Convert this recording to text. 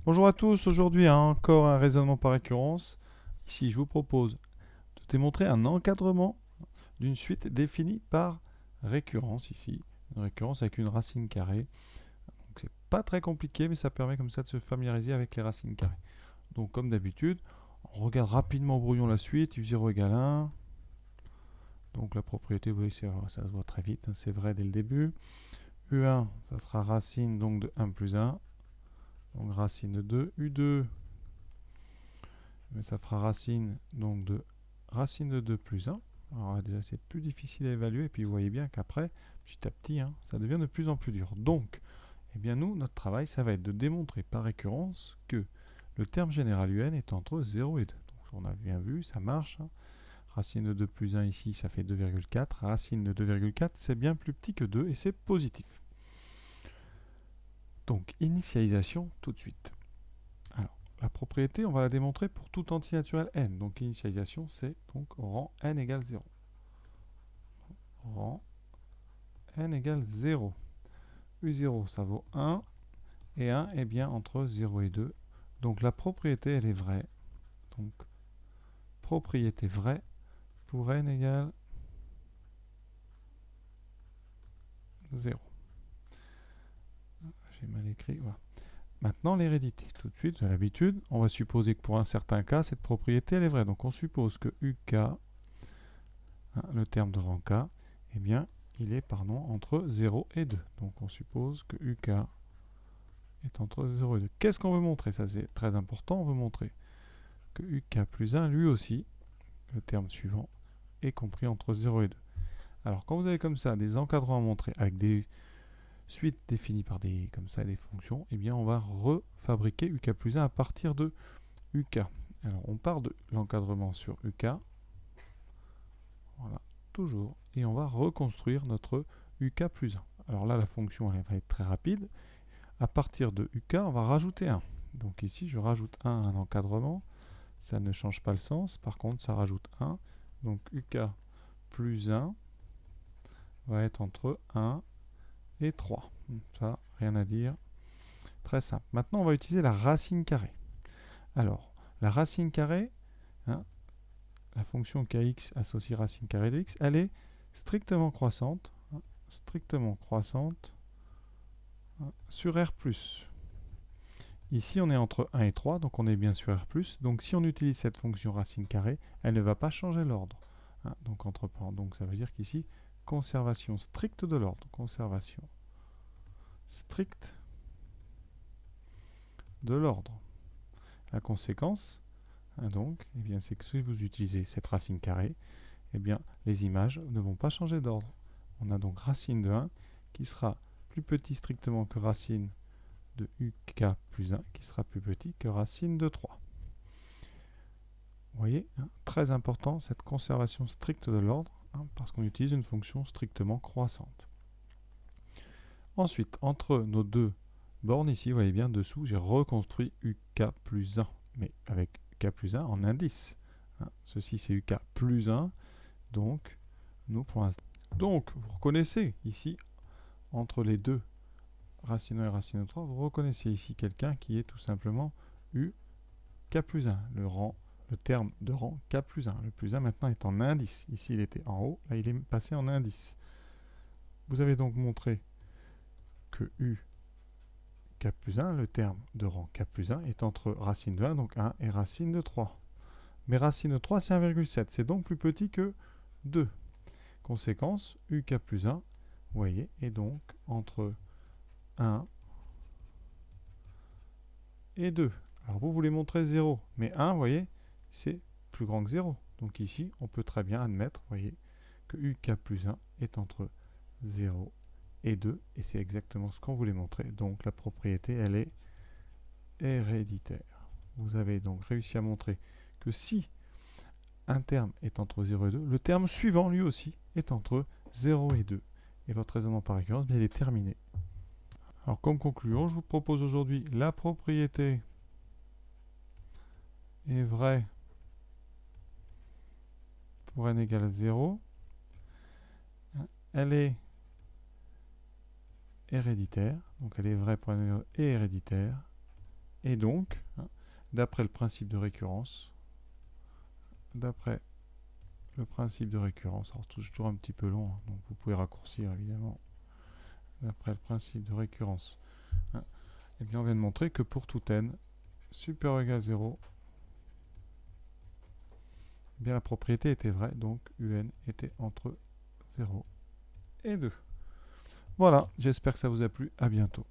Bonjour à tous, aujourd'hui encore un raisonnement par récurrence. Ici je vous propose de démontrer un encadrement d'une suite définie par récurrence ici. Une récurrence avec une racine carrée. Donc c'est pas très compliqué mais ça permet comme ça de se familiariser avec les racines carrées. Donc comme d'habitude, on regarde rapidement au brouillon la suite, u0 égale 1. Donc la propriété, vous voyez, ça se voit très vite, hein, c'est vrai dès le début. U1, ça sera racine donc de 1 plus 1. Donc racine de 2. U2, mais ça fera racine donc de racine de 2 plus 1. Alors là déjà c'est plus difficile à évaluer et puis vous voyez bien qu'après, petit à petit, ça devient de plus en plus dur. Donc, eh bien nous, notre travail, ça va être de démontrer par récurrence que le terme général un est entre 0 et 2. Donc on a bien vu, ça marche. Racine de 2 plus 1 ici, ça fait 2,4. Racine de 2,4, c'est bien plus petit que 2 et c'est positif. Donc initialisation tout de suite. Alors, la propriété, on va la démontrer pour tout entier naturel n. Donc initialisation, c'est donc rang n égale 0. Rang n égale 0. U0, ça vaut 1. Et 1 est bien entre 0 et 2. Donc la propriété, elle est vraie. Donc, propriété vraie pour n égale 0. J'ai mal écrit, voilà. Maintenant, l'hérédité. Tout de suite, à l'habitude, on va supposer que pour un certain cas, cette propriété, elle est vraie. Donc on suppose que UK, le terme de rang K, eh bien, il est entre 0 et 2. Donc on suppose que UK est entre 0 et 2. Qu'est-ce qu'on veut montrer? Ça c'est très important, on veut montrer que UK plus 1, lui aussi, le terme suivant, est compris entre 0 et 2. Alors quand vous avez comme ça des encadrants à montrer avec des suites définies par des, comme ça, des fonctions, eh bien on va refabriquer UK plus 1 à partir de UK. Alors on part de l'encadrement sur UK, voilà, toujours, et on va reconstruire notre UK plus 1. Alors là la fonction elle va être très rapide. À partir de UK, on va rajouter 1. Donc ici je rajoute 1 à un encadrement, ça ne change pas le sens, par contre ça rajoute 1. Donc UK plus 1 va être entre 1 et 3. Ça, rien à dire, très simple. Maintenant on va utiliser la racine carrée. Alors, la racine carrée, hein, la fonction kx associe racine carrée de x, elle est strictement croissante, sur R+. Ici, on est entre 1 et 3, donc on est bien sur R+. Donc si on utilise cette fonction racine carrée, elle ne va pas changer l'ordre. Donc entre parenthèses, donc ça veut dire qu'ici, conservation stricte de l'ordre. Conservation stricte de l'ordre. La conséquence, donc, eh bien, c'est que si vous utilisez cette racine carrée, eh bien, les images ne vont pas changer d'ordre. On a donc racine de 1 qui sera plus petit strictement que racine de UK plus 1 qui sera plus petit que racine de 3. Vous voyez, très important cette conservation stricte de l'ordre, parce qu'on utilise une fonction strictement croissante. Ensuite, entre nos deux bornes ici, vous voyez bien dessous, j'ai reconstruit UK plus 1, mais avec UK plus 1 en indice. Ceci c'est UK plus 1, donc nous pour l'instant. Donc vous reconnaissez ici, entre les deux racine 1 et racine 3, vous reconnaissez ici quelqu'un qui est tout simplement UK plus 1, le terme de rang K plus 1. Le plus 1 maintenant est en indice. Ici il était en haut, là il est passé en indice. Vous avez donc montré que U K plus 1, le terme de rang K plus 1, est entre racine de 1, donc 1, et racine de 3. Mais racine de 3 c'est 1,7, c'est donc plus petit que 2. Conséquence, UK plus 1, vous voyez, est donc entre 1 et 2. Alors vous voulez montrer 0, mais 1, vous voyez, c'est plus grand que 0. Donc ici, on peut très bien admettre, vous voyez, que UK plus 1 est entre 0 et 2, et c'est exactement ce qu'on voulait montrer. Donc la propriété, elle est héréditaire. Vous avez donc réussi à montrer que si un terme est entre 0 et 2, le terme suivant, lui aussi, est entre 0 et 2. Et votre raisonnement par récurrence, il est terminé. Alors comme conclusion, je vous propose aujourd'hui la propriété est vraie pour n égale 0. Elle est héréditaire, donc elle est vraie pour n égale 0 et héréditaire. Et donc, hein, d'après le principe de récurrence, alors c'est toujours un petit peu long, hein, donc vous pouvez raccourcir évidemment. D'après le principe de récurrence, hein, et bien on vient de montrer que pour tout n supérieur ou égal à 0, eh bien la propriété était vraie, donc un était entre 0 et 2. Voilà, j'espère que ça vous a plu. À bientôt.